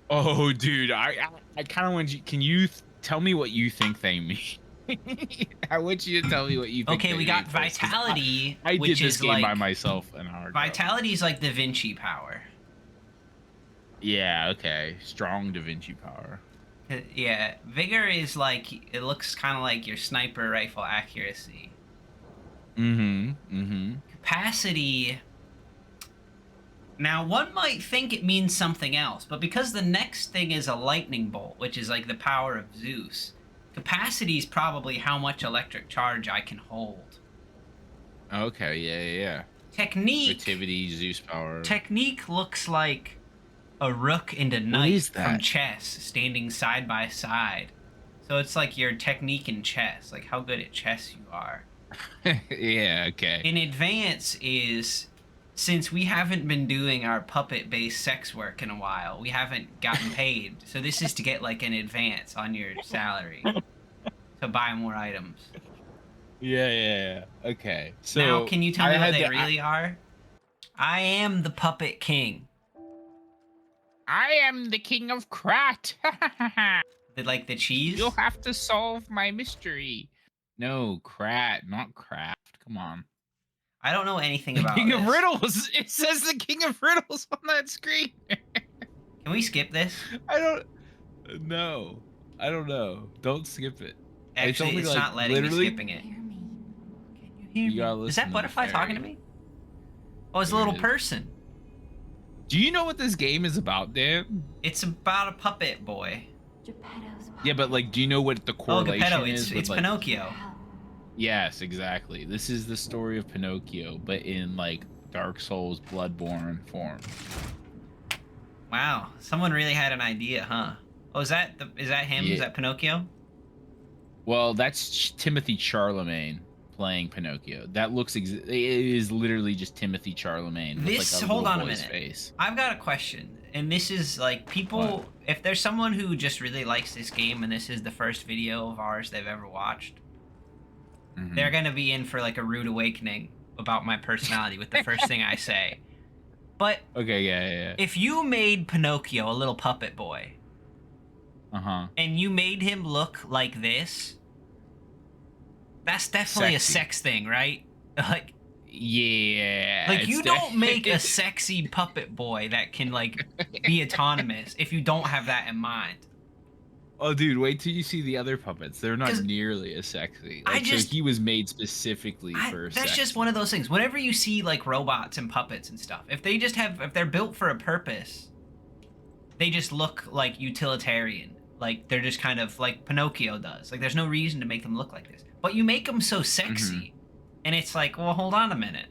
Oh, dude, I kind of want you. Can you tell me what you think they mean? I want you to tell me what you think Okay, they we mean got first, because vitality, I did which this is game by like myself an hour ago. vitality is like Da Vinci power. Yeah, okay. Strong Da Vinci power. Yeah, vigor is like it looks kind of like your sniper rifle accuracy. Mm-hmm. Mm-hmm. Capacity. Now, one might think it means something else, but because the next thing is a lightning bolt, which is like the power of Zeus, capacity is probably how much electric charge I can hold. Okay, yeah, yeah, yeah. Technique. Relativity, Zeus power. Technique looks like a rook and a What knight is from that? chess standing side by side. So it's like your technique in chess, like how good at chess you are. Yeah, okay. In advance is since we haven't been doing our puppet based sex work in a while, we haven't gotten paid. So this is to get like an advance on your salary to buy more items. Yeah, yeah, yeah. Okay. Now, So can you tell I me what had they to. really are? I am the puppet king. I am the king of Krat. Like the You'll cheese? have to solve my mystery. No, Krat, not Craft. Come on. I don't know anything The about king of this. riddles. It says the king of riddles on that screen. Can we skip this? I don't know. I don't know. Don't skip it. It's Actually, only it's like not letting me literally. skipping it. Hear me. Can you hear You me? gotta Is that listen to the butterfly talking to fairy. me? Oh, it's a There it little is. person. Do you know what this game is about, Dan? It's about a puppet boy. Geppetto's Yeah, but like, do you know what the Oh, Geppetto, correlation it's is with it's like? Pinocchio. Yes, exactly. This is the story of Pinocchio, but in like Dark Souls Bloodborne form. Wow, someone really had an idea, huh? Oh, is that him? Is Yeah. that Pinocchio? Well, that's Timothy Charlemagne playing Pinocchio. That looks it is literally just Timothy Charlemagne with like This, a hold little on a boy's minute. face. I've got a question, and this is like What? people. If there's someone who just really likes this game, and this is the first video of ours they've ever watched, they're Hmm. gonna be in for like a rude awakening about my personality with the first thing I say. But Okay, yeah, yeah, if you made Pinocchio a little puppet boy, yeah. Uh-huh. and you made him look like this, that's definitely a Sexy. sex thing, right? Like, Yeah. like It's you don't make a sexy puppet boy that can like be autonomous if you don't have that in mind. Oh, dude, wait till you see the other puppets. They're not Because nearly as sexy. I Like, so just, he was made specifically for that's sex. just one of those things. Whenever you see like robots and puppets and stuff, if they're built for a purpose, they just look like utilitarian. Like they're just kind of like Pinocchio does. Like there's no reason to make them look like this. But you make them so Hmm. sexy, and it's like, well, hold on a minute.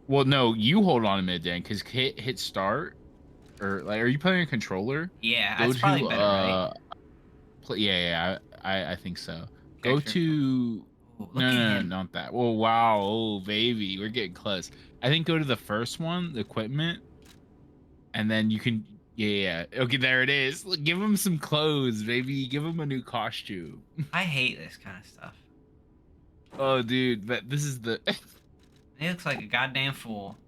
Well, no, you hold on a minute, Dan, because hit start, or like, are you playing a controller? Yeah, Go that's probably to better, right? yeah, yeah, I think so. Go Character info. to Ooh, no, look at no, no, him. not that. Oh, wow, oh baby, we're getting close. I think go to the first one, the equipment, and then you can yeah, yeah. Okay, there it is. Look, give him some clothes, baby. Give him a new costume. I hate this kind of stuff. Oh, dude, but this is the He looks like a goddamn fool.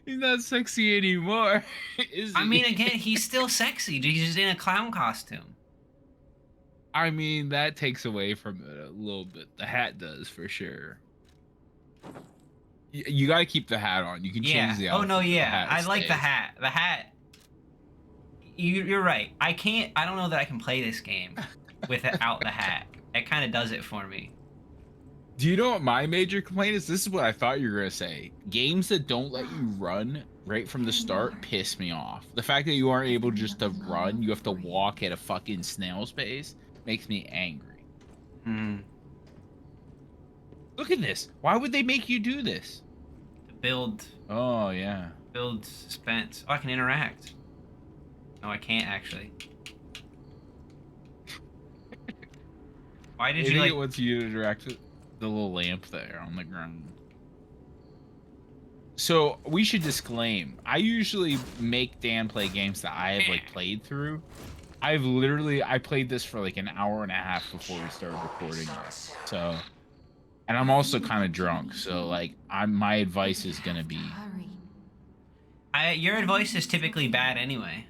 he's not sexy anymore, is I mean, he? again, he's still sexy. He's just in a clown costume. I mean, that takes away from it a little bit. The hat does for sure. You got to keep the hat on. You can change Yeah. the Oh no, outfit, but the yeah. hat I like the stays. hat. The hat. You're right. I can't. I don't know that I can play this game without the hat. It kind of does it for me. Do you know what my major complaint is? This is what I thought you were gonna say. Games that don't let you run right from the start piss me off. The fact that you aren't able just to run, you have to walk at a fucking snail's pace, makes me angry. Hmm. Look at this. Why would they make you do this? To build Oh yeah. suspense. Oh, I can interact. No, I can't actually. Why I did you think it like? wants you to interact with the little lamp there on the ground. So we should disclaim. I usually make Dan play games that I have like played through. I played this for like an hour and a half before we started recording this. So, and I'm also kind of drunk. So like my advice is gonna be Hurry. Your advice is typically bad anyway.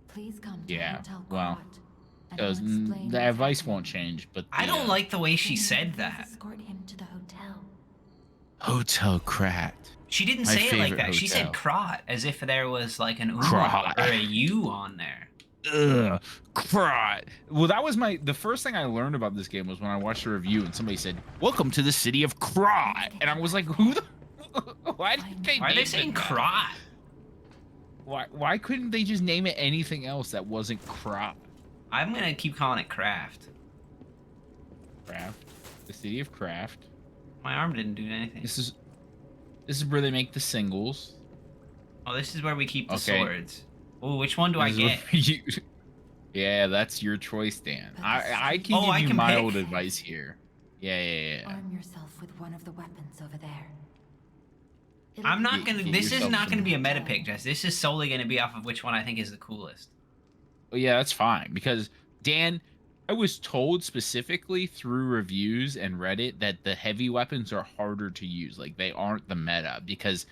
Please come to Yeah, Hotel well, Quad, and because I'll explain the what's advice happening. won't change, but I the don't like the way she Then said please that. escort him to the hotel. Hotel Krat. She didn't My say it like favorite that. She said hotel. crot, as if there was like an Crot. or a U on there. Ugh, Krat. Well, that was the first thing I learned about this game was when I watched a review and somebody said, "Welcome to the city of Krat," and I was like, "Who the? Why did they? Why are they name saying it that? crot? Why couldn't they just name it anything else that wasn't Krat? I'm gonna keep calling it craft. Craft. The city of Craft. My arm didn't do anything. This is where they make the singles. Oh, this is where we keep the Okay. swords. Oh, which one do I This is where get? yeah, that's your choice, Dan. But I this- can Oh, give I you can mild pick? advice here. Yeah. Arm yourself with one of the weapons over there. It'll I'm be not Get- gonna. get This is yourself not gonna some- be a meta pick, Jess. This is solely gonna be off of which one I think is the coolest. Well, yeah, that's fine because Dan, I was told specifically through reviews and Reddit that the heavy weapons are harder to use. Like they aren't the meta because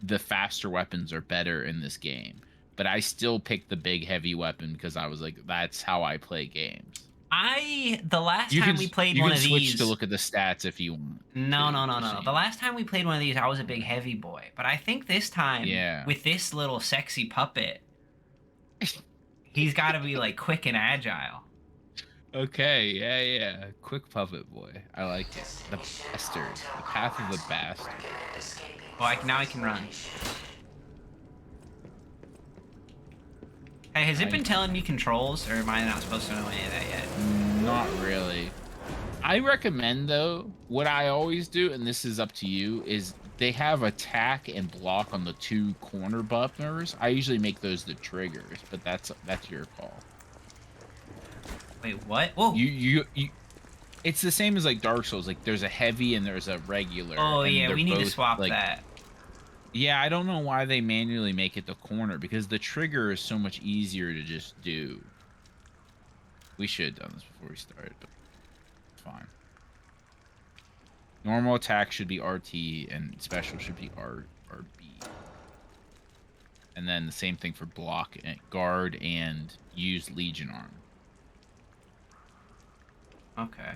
the faster weapons are better in this game. But I still picked the big heavy weapon because I was like, that's how I play games. The last time we played you one can of switch these. to look at the stats if you want. No. Just saying. The last time we played one of these, I was a big heavy boy. But I think this time, Yeah. with this little sexy puppet, he's got to be like quick and agile. Okay, yeah. Quick puppet boy. I like it. The bastard. The path of the bastard. Oh, now I can run. Hey, has it been telling me controls, or am I not supposed to know any of that yet? Not really. I recommend though, what I always do, and this is up to you, is they have attack and block on the two corner bumpers. I usually make those the triggers, but that's your call. Wait, what? Whoa! You it's the same as like Dark Souls. Like there's a heavy and there's a regular. Oh and yeah, they're we need to both, swap like, that. Yeah, I don't know why they manually make it the corner because the trigger is so much easier to just do. We should have done this before we started, but it's fine. Normal attack should be RT and special should be RB. And then the same thing for block and guard and use Legion arm. Okay.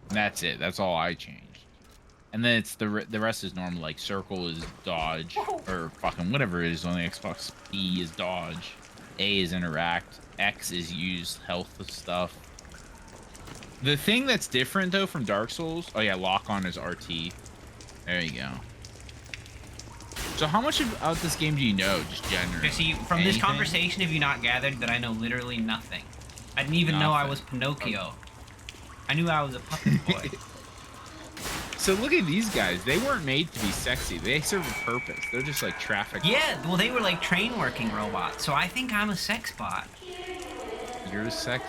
And that's it. That's all I changed. And then it's the rest is normal. Like circle is dodge or fucking whatever it is on the Xbox. B is dodge. A is interact. X is use health stuff. The thing that's different though from Dark Souls. Oh yeah, lock on is RT. There you go. So how much about this game do you know, just generally? See, from this Anything? conversation, have you not gathered that I know literally nothing? I didn't even know I Nothing. was Pinocchio. I knew I was a puppet boy. So look at these guys. They weren't made to be sexy. They serve a purpose. They're just like traffic. Yeah, well, they were like train working robots, so I think I'm a sex bot. You're a sex.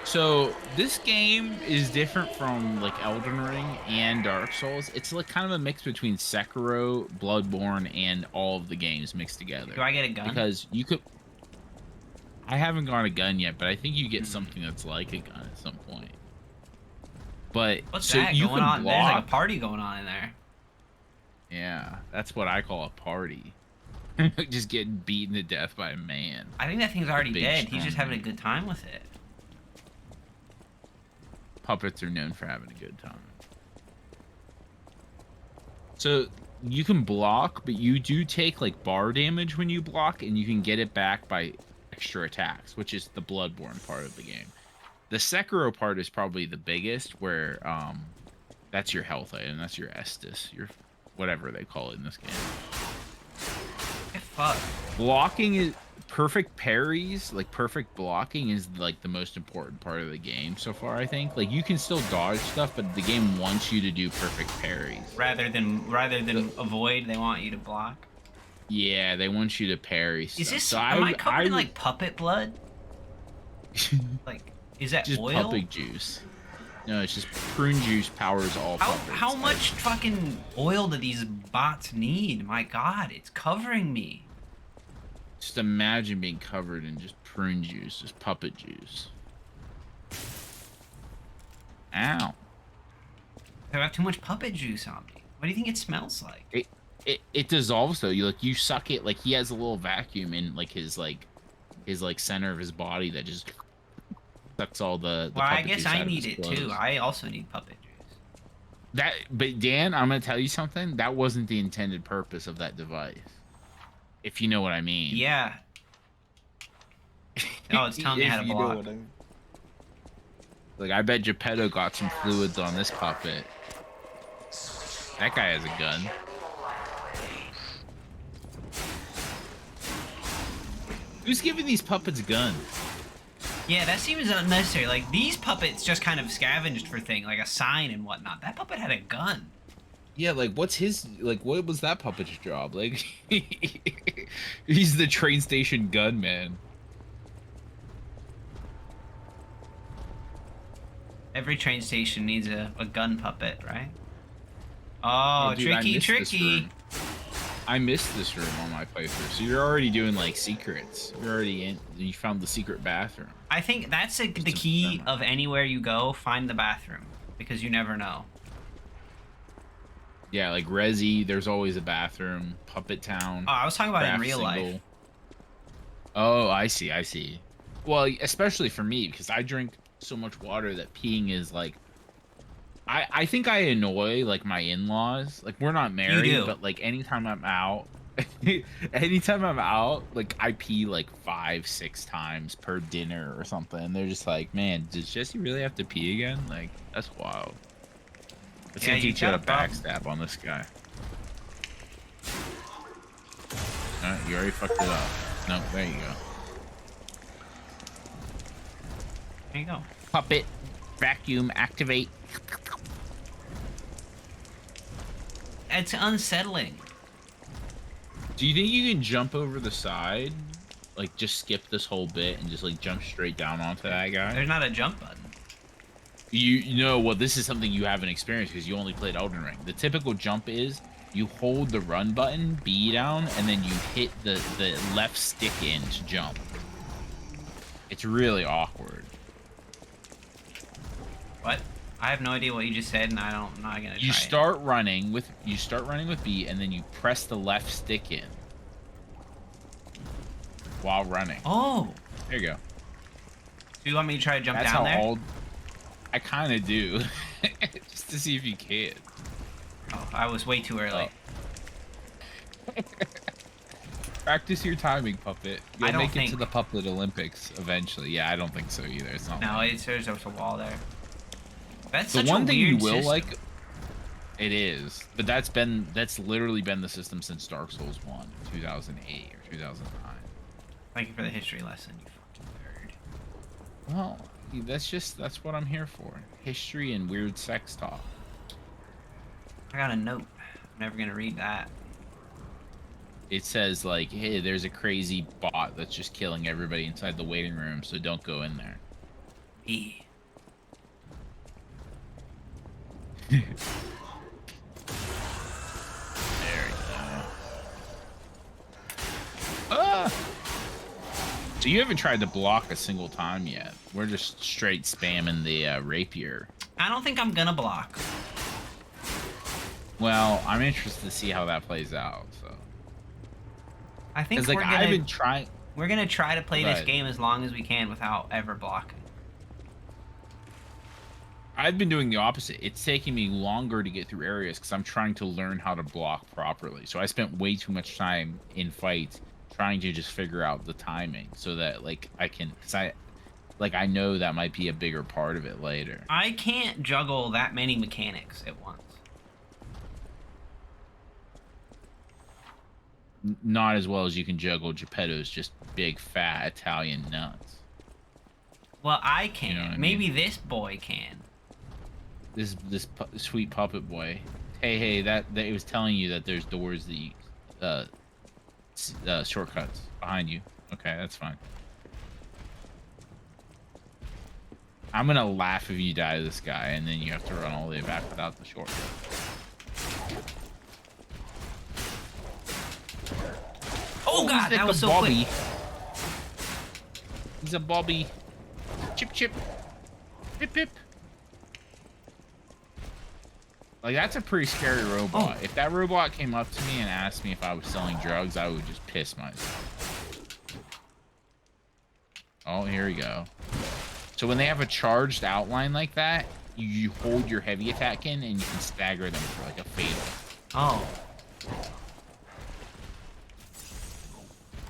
So this game is different from like Elden Ring and Dark Souls. It's like kind of a mix between Sekiro, Bloodborne, and all of the games mixed together. Do I get a gun? Because you could. I haven't got a gun yet, but I think you get something that's like a gun at some point. But What's so that you going can on? There's like block. a party going on in there. Yeah, that's what I call a party. Just getting beaten to death by a man. I think that thing's already Big dead. He's just strong having a good time with it. Puppets are known for having a good time. So you can block, but you do take like bar damage when you block, and you can get it back by extra attacks, which is the Bloodborne part of the game. The Sekiro part is probably the biggest, where that's your health item, that's your Estus, your whatever they call it in this game. Get fucked. Blocking is perfect parries, like perfect blocking is like the most important part of the game so far, I think. Like you can still dodge stuff, but the game wants you to do perfect parries. Rather than avoid, they want you to block. Yeah, they want you to parry stuff. Is this? So Am I covered in would- like puppet blood? Like, is that just oil? puppet juice? No, it's just prune juice powers all puppets. How much fucking oil do these bots need? My God, it's covering me. Just imagine being covered in just prune juice, just puppet juice. Ow. I have too much puppet juice on me. What do you think it smells like? It dissolves though. You suck it, like he has a little vacuum in his center of his body that just sucks all the Well, I puppet guess juice I out of need his it too. clothes. I also need puppet juice. But Dan, I'm gonna tell you something. That wasn't the intended purpose of that device. If you know what I mean. Yeah. Oh, it's telling me how to If you know block. what I mean. Like, I bet Geppetto got some fluids on this puppet. That guy has a gun. Who's giving these puppets guns? Yeah, that seems unnecessary. Like, these puppets just kind of scavenged for things, like a sign and whatnot. That puppet had a gun. Yeah, like, what was that puppet's job? Like, he's the train station gunman. Every train station needs a gun puppet, right? Oh, Dude, I tricky, missed this tricky. room. I missed this room on my playthrough. So you're already doing, like, secrets. You're already in. You found the secret bathroom. I think that's the a key memory. of anywhere you go, find the bathroom. Because you never know. Yeah, like Resi, there's always a bathroom. Puppet Town. Oh, I was talking about in Craft real Single. life. Oh, I see, I see. Well, especially for me, because I drink so much water that peeing is like... I think I annoy, like, my in-laws. Like, we're not married, do. but, like, anytime I'm out... anytime I'm out, like, I pee, like, 5-6 times per dinner or something. And they're just like, man, does Jesse really have to pee again? Like, that's wild. Let's Yeah, see you if you got a got a problem. backstab on this guy. You already fucked it up. No, there you go. There you go. Puppet, vacuum, activate. It's unsettling. Do you think you can jump over the side? Like, just skip this whole bit and just, like, jump straight down onto that guy? There's not a jump button. You know, well, this is something you haven't experienced because you only played Elden Ring. The typical jump is you hold the run button, B down, and then you hit the left stick in to jump. It's really awkward. What? I have no idea what you just said, and I'm not gonna try You start running with B, and then you press the left stick in while running. Oh, There you go. do you want me to try to jump That's down how there? all. I kind of do, just to see if you can. Oh, I was way too early. Practice your timing, puppet. You'll I don't make it to think- the Puppet Olympics eventually. Yeah, I don't think so either. It's not. No, like- there's a wall there. That's the such one a thing you weird will system. like. It is, but that's literally been the system since Dark Souls 1, 2008 or 2009. Thank you for the history lesson, you fucking nerd. Well, that's what I'm here for. History and weird sex talk. I got a note. I'm never gonna read that. It says like, hey, there's a crazy bot that's just killing everybody inside the waiting room, so don't go in there. E. There you go. Ah! So you haven't tried to block a single time yet. We're just straight spamming the rapier. I don't think I'm gonna block. Well, I'm interested to see how that plays out. So, I think because like I've been trying. we're gonna try to play Go this ahead. game as long as we can without ever blocking. I've been doing the opposite. It's taking me longer to get through areas because I'm trying to learn how to block properly. So I spent way too much time in fights trying to just figure out the timing so that like I can, cause I know that might be a bigger part of it later. I can't juggle that many mechanics at once. Not as well as you can juggle Geppetto's just big fat Italian nuts. Well, I can. know what I Maybe this boy can. This sweet puppet boy. Hey, that it was telling you that there's doors that shortcuts behind you. Okay, that's fine. I'm gonna laugh if you die to this guy, and then you have to run all the way back without the shortcut. Oh god, he's that like was a so Bobby. quick. He's a Bobby. Chip. Pip. Like, that's a pretty scary robot. If that robot came up to me and asked me if I was selling drugs, I would just piss myself. Oh, here we go. So when they have a charged outline like that, you hold your heavy attack in and you can stagger them for like a fatal. Oh.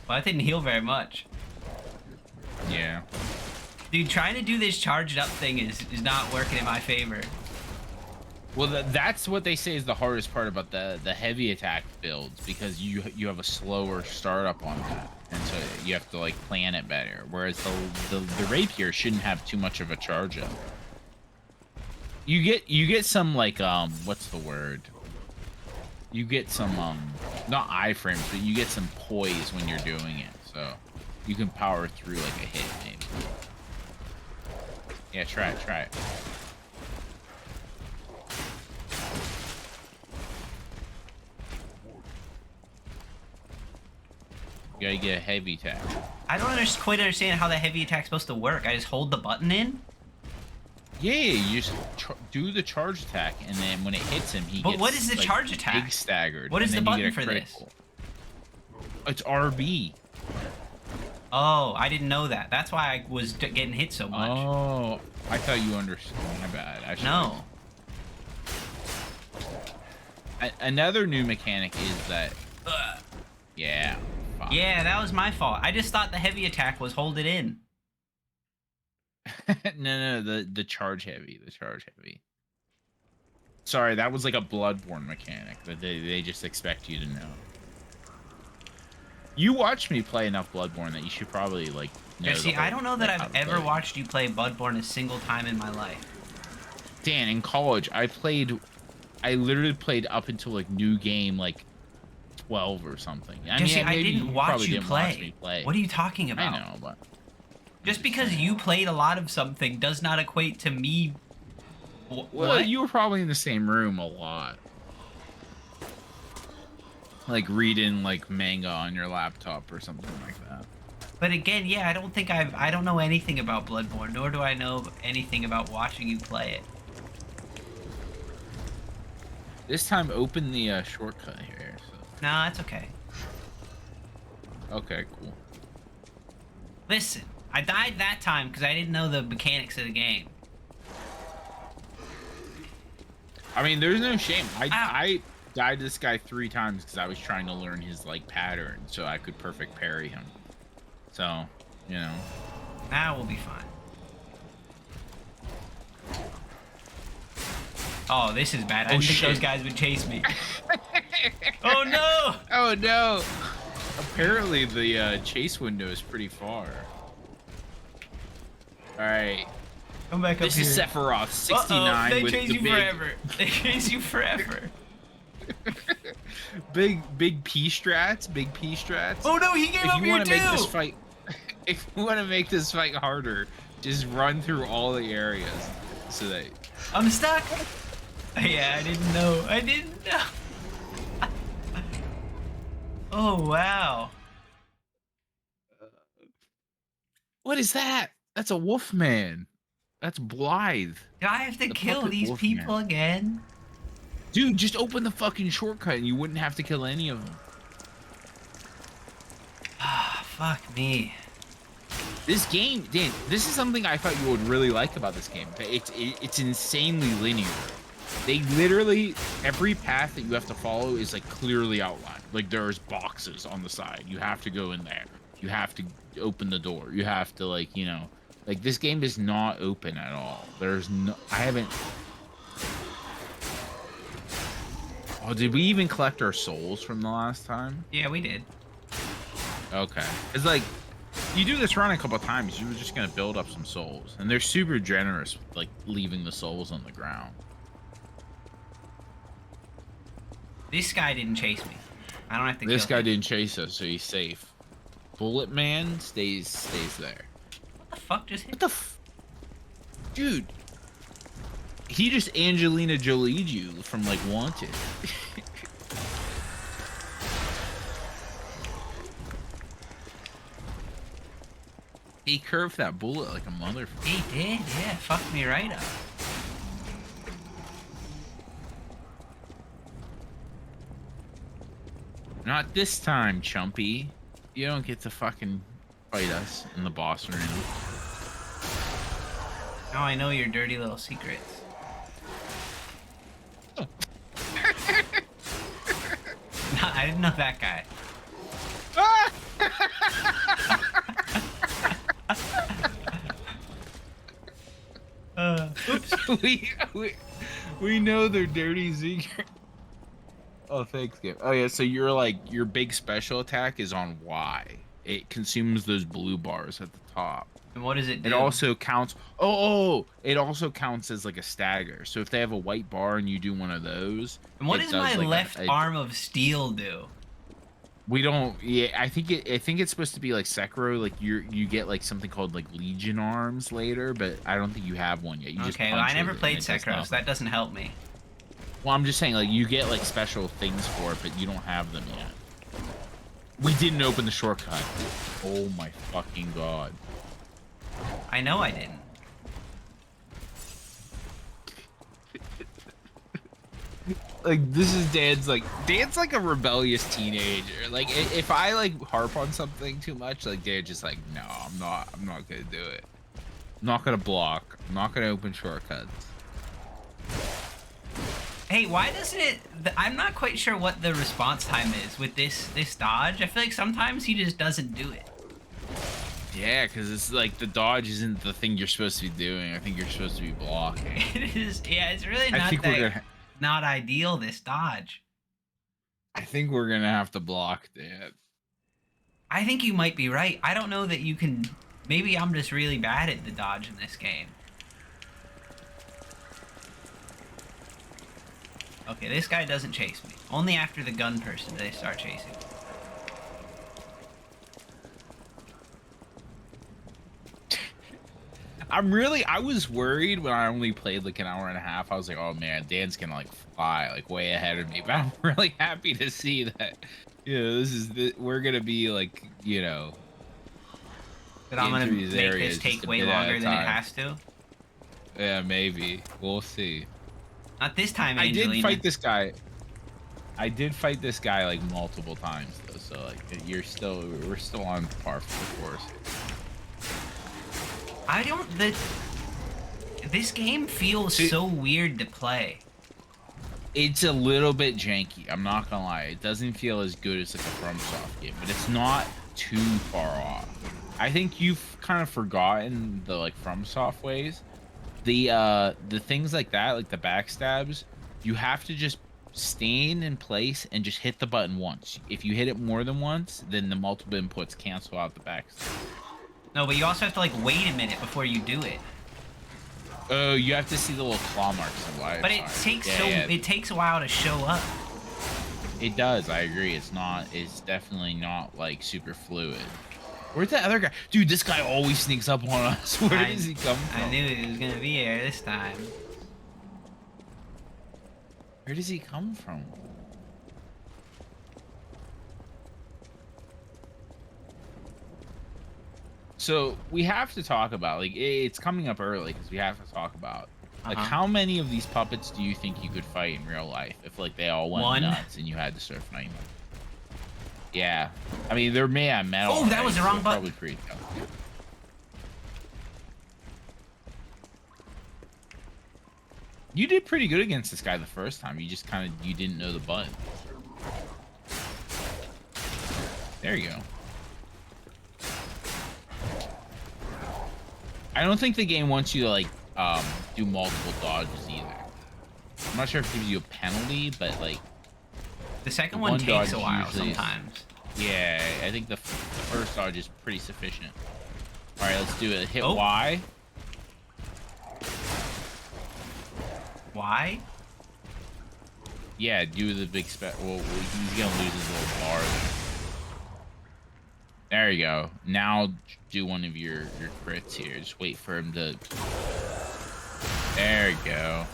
Well, that didn't heal very much. Yeah. Dude, trying to do this charged up thing is not working in my favor. Well, that's what they say is the hardest part about the heavy attack builds, because you have a slower startup on that, and so you have to like plan it better. Whereas the rapier shouldn't have too much of a charge up. You get some like what's the word? You get some not iframes, but you get some poise when you're doing it, so you can power through like a hit maybe. Yeah, try it. You gotta get a heavy attack. I don't quite understand how the heavy attack's supposed to work. I just hold the button in? Yeah, you just do the charge attack, and then when it hits him, he gets. But what is the like, charge attack? Big staggered. What is and the then you button get a for this? critical. It's RB. Oh, I didn't know that. That's why I was getting hit so much. Oh, I thought you understood. My bad. No. Another new mechanic is that. Yeah. Fuck. Yeah, that was my fault. I just thought the heavy attack was hold it in. No, the charge heavy. The charge heavy. Sorry, that was like a Bloodborne mechanic that they just expect you to know. You watched me play enough Bloodborne that you should probably like know. Yeah, see, I don't know that like, I've ever watched you play Bloodborne a single time in my life. Dan, in college, I literally played up until like new game like 12 or something. I mean, I didn't watch you watch me play. What are you talking about? I know, but just because you played a lot of something does not equate to me. Well, what? you were probably in the same room a lot. Like reading like manga on your laptop or something like that. But again, yeah, I don't know anything about Bloodborne, nor do I know anything about watching you play it. This time, open the shortcut here. So. Nah, it's okay. Okay, cool. Listen, I died that time because I didn't know the mechanics of the game. I mean, there's no shame. I died to this guy 3 times because I was trying to learn his like pattern so I could perfect parry him. So, you know. Now we'll be fine. Oh, this is bad. I didn't think those guys would chase me. Oh no! Oh no! Apparently the chase window is pretty far. Alright. Come back up This here. is Sephiroth 69 They with chase the you big, forever. They chase you forever. big P strats, big P strats. Oh no, he gave up If you here want too. to make this fight, if you want to make this fight harder, just run through all the areas so that. I'm stuck. Yeah, I didn't know. I didn't know. Oh wow. What is that? That's a wolf man. That's Blythe. Do I have to The kill puppet these wolf people man. again? Dude, just open the fucking shortcut and you wouldn't have to kill any of them. Ah, fuck me. This game, Dan, this is something I thought you would really like about this game. It's insanely linear. They literally, every path that you have to follow is like clearly outlined. Like there's boxes on the side. You have to go in there. You have to open the door. You have to like, you know, like this game is not open at all. There's no, I haven't. Oh, did we even collect our souls from the last time? Yeah, we did. Okay. It's like, you do this run a couple times, you're just gonna build up some souls. And they're super generous with like leaving the souls on the ground. This guy didn't chase me. I don't have to This kill guy him. didn't chase us, so he's safe. Bullet Man stays there. What the fuck just hit? What the f... Dude. He just Angelina Jolie'd you from, like, Wanted. He curved that bullet like a motherfucker. He did, yeah. Fucked me right up. Not this time, Chumpy. You don't get to fucking fight us in the boss arena. Now I know your dirty little secrets. Oh. No, I didn't know that guy. Oops. we know their dirty secret. Oh, thanks, Gabe. Oh yeah, so you're like your big special attack is on Y. It consumes those blue bars at the top. And what does it do? It also counts. Oh, it also counts as like a stagger. So if they have a white bar and you do one of those, And what it does does my like left arm of steel do? We don't. Yeah, I think it's supposed to be like Sekiro. Like you get like something called like Legion arms later, but I don't think you have one yet. You just Okay, well, punch I never with it played and it does Sekiro, so nothing. that doesn't help me. Well, I'm just saying like you get like special things for it, but you don't have them yet. We didn't open the shortcut. Oh my fucking god. I know I didn't. Like this is Dan's like a rebellious teenager. Like if I like harp on something too much, like Dan's just like, no, I'm not gonna do it. I'm not gonna block. I'm not gonna open shortcuts. Hey, why doesn't it... I'm not quite sure what the response time is with this dodge. I feel like sometimes he just doesn't do it. Yeah, because it's like the dodge isn't the thing you're supposed to be doing. I think you're supposed to be blocking. It is... Yeah, it's really I not think that... Not ideal, this dodge. I think we're gonna have to block that. I think you might be right. I don't know that you can... Maybe I'm just really bad at the dodge in this game. Okay, this guy doesn't chase me. Only after the gun person do they start chasing me. I was worried when I only played like an hour and a half. I was like, oh man, Dan's gonna like fly like way ahead of me. But I'm really happy to see that, we're gonna be like, That I'm gonna into these make areas this just take a way bit at a longer than it time. has to. Yeah, maybe. We'll see. Not this time, I Angelina. did fight this guy. I did fight this guy like multiple times though, so like we're still on par for the course. I don't... This game feels so weird to play. It's a little bit janky, I'm not gonna lie. It doesn't feel as good as like a FromSoft game, but it's not too far off. I think you've kind of forgotten the like FromSoft ways. The things like that, like the backstabs, you have to just stand in place and just hit the button once. If you hit it more than once, then the multiple inputs cancel out the backstab. No, but you also have to like wait a minute before you do it. Oh, you have to see the little claw marks and why. But it takes a while to show up. It does, I agree. It's definitely not like super fluid. Where's that other guy? Dude, this guy always sneaks up on us. Where does he come from? I knew he was gonna be here this time. Where does he come from? So we have to talk about, like, it's coming up early because we have to talk about, like, how many of these puppets do you think you could fight in real life if, like, they all went nuts and you had to start fighting them? Yeah, I mean, they're made out of metal. Oh, that was the wrong button. Probably pretty tough. You did pretty good against this guy the first time. You just you didn't know the button. There you go. I don't think the game wants you to like do multiple dodges either. I'm not sure if it gives you a penalty, but like the second one takes a while usually sometimes. Yeah, I think the first dodge is pretty sufficient. All right, let's do it. Hit Oh. Y. Why? Yeah, do the big spec. Well, he's gonna lose his little bar there. There you go. Now do one of your crits here. Just wait for him to. There you go.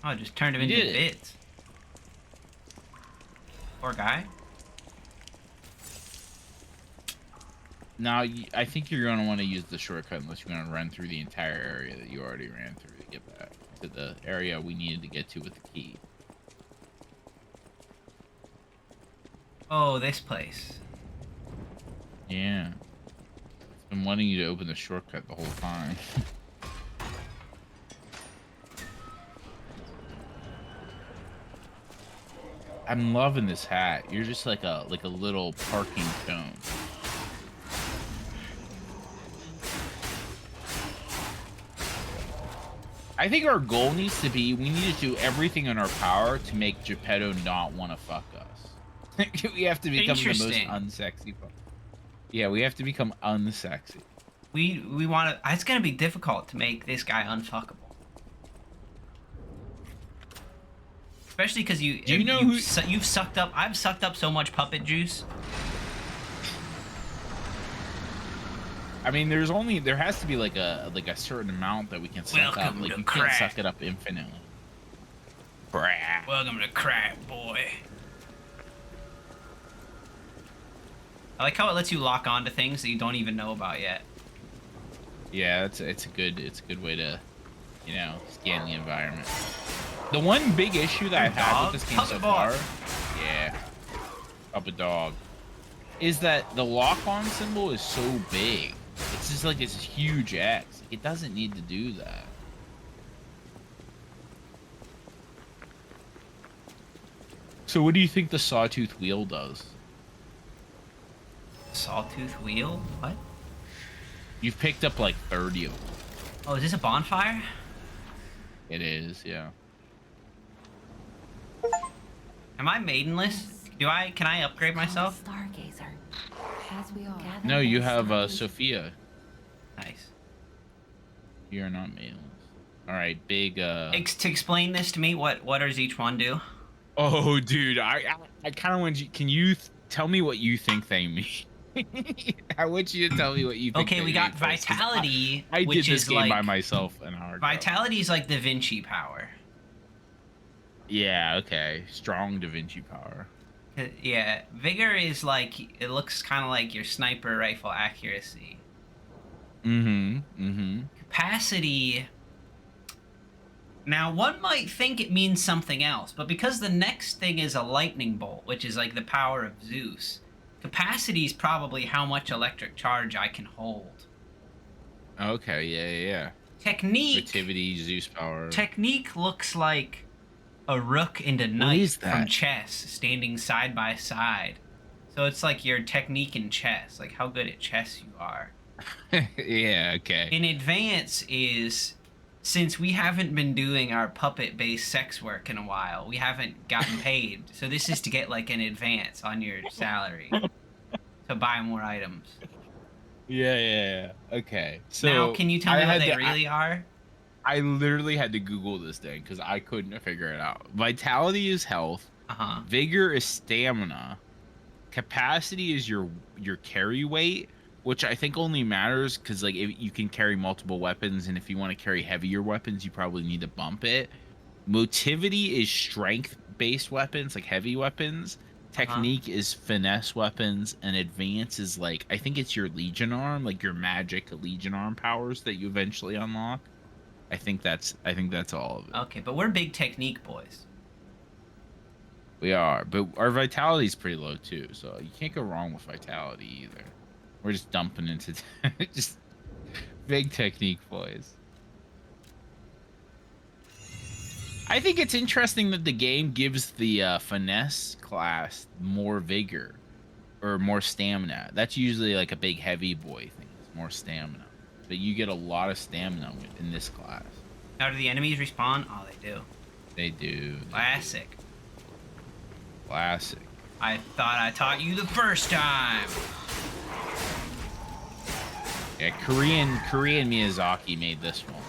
Oh, just turned him You into did it. bits. Poor guy. Now, I think you're going to want to use the shortcut unless you're going to run through the entire area that you already ran through to get back to the area we needed to get to with the key. Oh, this place. Yeah. I'm wanting you to open the shortcut the whole time. I'm loving this hat. You're just like a little parking cone. I think our goal needs to be we need to do everything in our power to make Geppetto not want to fuck us. We have to become the most Interesting. unsexy. Yeah, we have to become unsexy. We want to. It's gonna be difficult to make this guy unfuckable. Especially because you. Do you know you've sucked up? I've sucked up so much puppet juice. I mean, there has to be like a certain amount that we can suck up. Welcome Like to you crack. can't suck it up infinitely. Brah. Welcome to crack, boy. I like how it lets you lock onto things that you don't even know about yet. Yeah, it's a good way to, you know, scan the environment. The one big issue that I've had with this game so far, yeah, puppet dog, is that the lock-on symbol is so big. It's just like this huge X. It doesn't need to do that. So what do you think the sawtooth wheel does? Sawtooth wheel? What? You've picked up like 30 of them. Oh, is this a bonfire? It is, yeah. Am I maidenless? Can I upgrade myself? Stargazer. As we all gather No, you in have Stargazer. Sophia. Nice. You're not maidenless. All right, big. To explain this to me, what does each one do? Oh, dude, I kind of want you. Can you tell me what you think they mean? I want you to tell me what you think. Okay, they we got mean first, 'cause vitality, I did which this is game like by myself an hour ago. vitality is like Da Vinci power. Yeah. Okay. Strong Da Vinci power. Yeah, vigor is like it looks kind of like your sniper rifle accuracy. Mm-hmm. Mm-hmm. Capacity. Now, one might think it means something else, but because the next thing is a lightning bolt, which is like the power of Zeus, capacity is probably how much electric charge I can hold. Okay. Yeah. Technique. Activity, Zeus power. Technique looks like a rook and a is knight from that? chess standing side by side. So it's like your technique in chess, like how good at chess you are. Yeah. Okay. In advance is, since we haven't been doing our puppet-based sex work in a while, we haven't gotten paid. So this is to get like an advance on your salary to buy more items. Yeah. Okay. So now, can you tell me I what had they to- really are? I literally had to Google this thing because I couldn't figure it out. Vitality is health. Uh-huh. Vigor is stamina. Capacity is your carry weight, which I think only matters because like if you can carry multiple weapons, and if you want to carry heavier weapons, you probably need to bump it. Motivity is strength-based weapons, like heavy weapons. Technique is finesse weapons, and advance is like I think it's your Legion arm, like your magic Legion arm powers that you eventually unlock. I think that's all of it. Okay, but we're big technique boys. We are, but our vitality is pretty low too, so you can't go wrong with vitality either. We're just dumping into just big technique boys. I think it's interesting that the game gives the finesse class more vigor or more stamina. That's usually like a big heavy boy thing. It's more stamina, but you get a lot of stamina in this class. Now, do the enemies respawn? Oh, they do. They do. Classic. Classic. I thought I taught you the first time. Yeah, Korean Miyazaki made this one,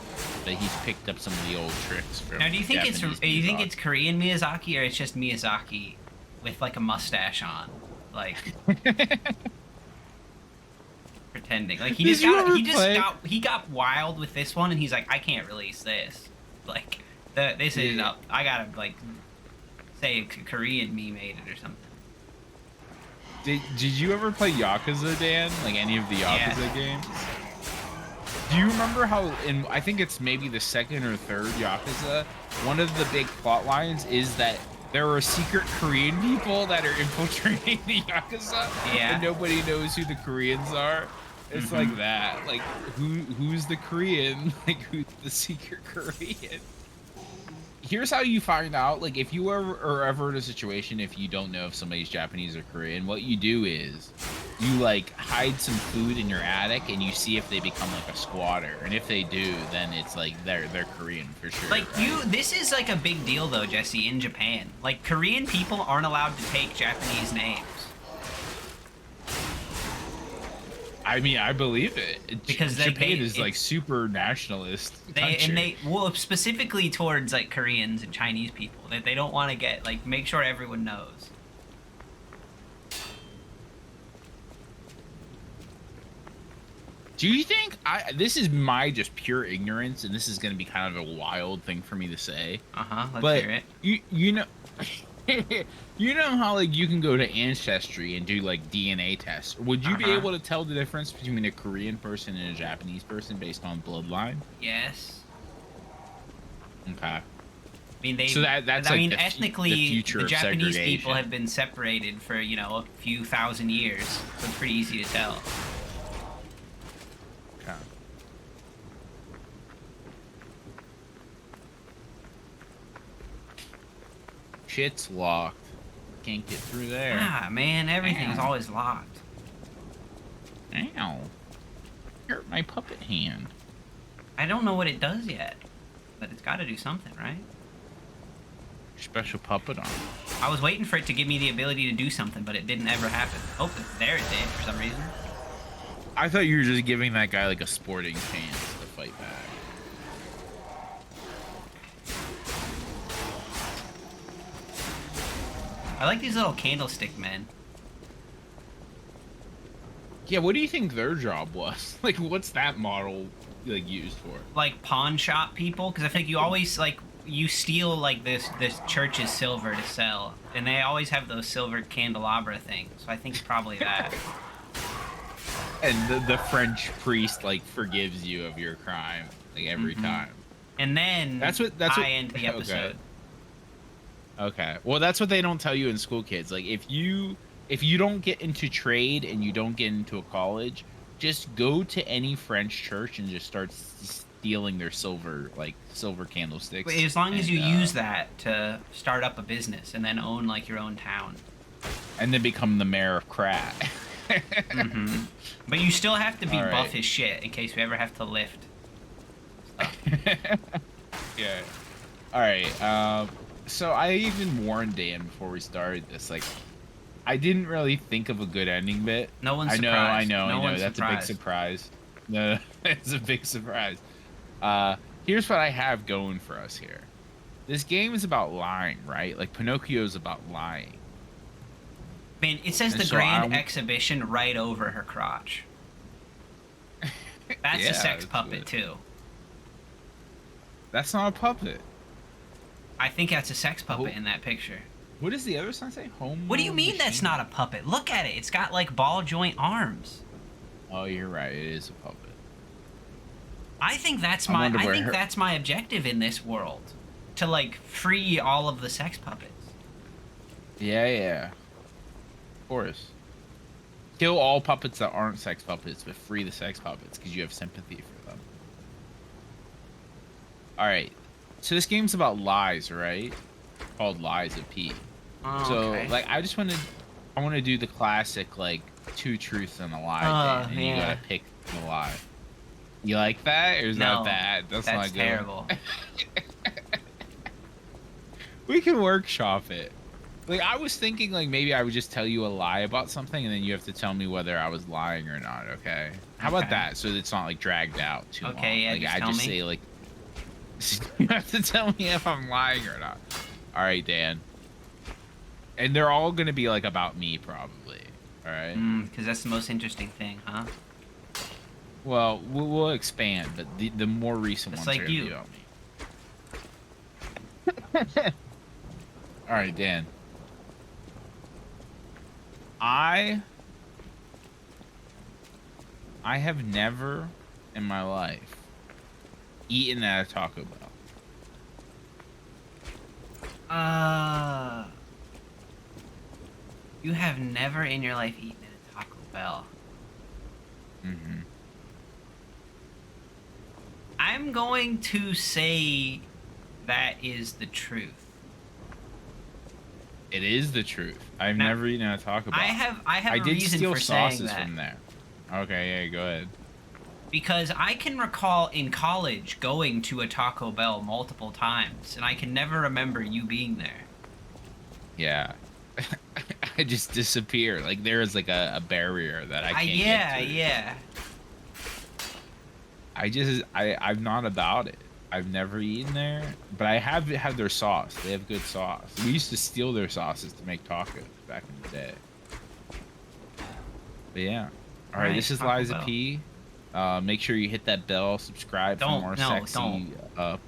but he's picked up some of the old tricks from. Now, do you think Japanese it's Korean Miyazaki or it's just Miyazaki with like a mustache on, like pretending? Like he got wild with this one, and he's like, I can't release this. Like this is up. I gotta like say Korean me made it or something. Did you ever play Yakuza, Dan? Like any of the Yakuza games? Do you remember how in I think it's maybe the second or third Yakuza, one of the big plot lines is that there are secret Korean people that are infiltrating the Yakuza, Yeah. and nobody knows who the Koreans are. It's like that. Like, who's the Korean? Like, who's the secret Korean? Here's how you find out. Like, if you are ever in a situation, if you don't know if somebody's Japanese or Korean, what you do is you like hide some food in your attic and you see if they become like a squatter. And if they do, then it's like they're Korean for sure. Like right? this is like a big deal though, Jesse, in Japan. Like Korean people aren't allowed to take Japanese names. I mean, I believe it. Because Japan is like super nationalist. Well, specifically towards like Koreans and Chinese people, that they don't want to get like make sure everyone knows. Do you think this is my just pure ignorance, and this is going to be kind of a wild thing for me to say? Let's hear it. You know, you know how like you can go to Ancestry and do like DNA tests. Would you be able to tell the difference between a Korean person and a Japanese person based on bloodline? Yes. Okay. I mean, so that's I like mean, the ethnically, the Japanese segregation. people have been separated for a few thousand years, so it's pretty easy to tell. Okay. Shit's locked. Can't get through there. Ah, man, everything's Ow. always locked. Ow. Hurt my puppet hand. I don't know what it does yet, but it's got to do something, right? Special puppet on. I was waiting for it to give me the ability to do something, but it didn't ever happen. Oh, there it did for some reason. I thought you were just giving that guy like a sporting chance to fight back. I like these little candlestick men. Yeah, what do you think their job was? Like, what's that model like used for? Like pawn shop people, because I think you always like you steal like this church's silver to sell, and they always have those silver candelabra things. So I think it's probably that. And the French priest like forgives you of your crime like every time. And then that's what I end the episode. Okay. Well, that's what they don't tell you in school, kids. Like if you don't get into trade and you don't get into a college, just go to any French church and just start stealing their silver candlesticks. But as long as you use that to start up a business and then own like your own town. And then become the mayor of Krat. But you still have to be All buff right. as shit in case we ever have to lift stuff. Yeah. All right. So I even warned Dan before we started this. Like, I didn't really think of a good ending bit. No one's I know. surprised. No I know. one's That's surprised. a big surprise. No, it's a big surprise. Here's what I have going for us here. This game is about lying, right? Like Pinocchio's about lying. Man, it says And the so grand exhibition right over her crotch. That's Yeah, a sex it's puppet too. That's not a puppet. I think that's a sex puppet Oh. in that picture. What does the other sign say? Home. What do you mean that's not a puppet? Look at it. It's got like ball joint arms. Oh, you're right. It is a puppet. I think that's I my wonder I where think her- that's my objective in this world. To like free all of the sex puppets. Yeah. Of course. Kill all puppets that aren't sex puppets, but free the sex puppets because you have sympathy for them. All right. So this game's about lies, right? Called Lies of P. Oh, So okay. like I want to do the classic like two truths and a lie, Dan, and you gotta pick the lie. You like that, or is No, that bad? That's not good. terrible. We can workshop it. Like I was thinking, like maybe I would just tell you a lie about something, and then you have to tell me whether I was lying or not. Okay? How about Okay. that? So it's not like dragged out too long. Okay, yeah, Like just I tell just me. say like you have to tell me if I'm lying or not. All right, Dan. And they're all gonna be like about me, probably. All right. Because that's the most interesting thing, huh? Well, we'll expand, but the more recent Just ones like are gonna you. be about me. All right, Dan. I have never in my life eaten at a Taco Bell. You have never in your life eaten at a Taco Bell. Mm-hmm. I'm going to say that is the truth. It is the truth. I've Now, never eaten at a Taco Bell. I have a did reason steal for saying sauces that. from there. Okay, yeah, go ahead. Because I can recall in college going to a Taco Bell multiple times, and I can never remember you being there. Yeah. I just disappear. Like there is like a barrier that I can't Yeah, get through. yeah. I'm not about it. I've never eaten there, but I have had their sauce. They have good sauce. We used to steal their sauces to make tacos back in the day. But yeah. All right, Nice, this is Taco Liza Bell. P. Make sure you hit that bell, subscribe for more sexy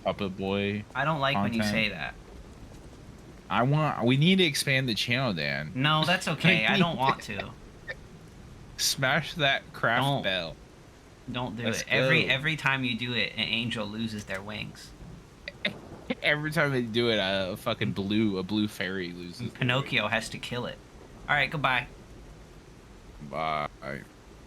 puppet boy. I don't like when you content. say that. We need to expand the channel, Dan. No, that's okay. I don't want to. Smash that craft Don't. bell. Don't do Let's it. go. Every time you do it, an angel loses their wings. Every time they do it, a blue fairy loses. their Pinocchio has to kill it. All right, goodbye. wings. Bye.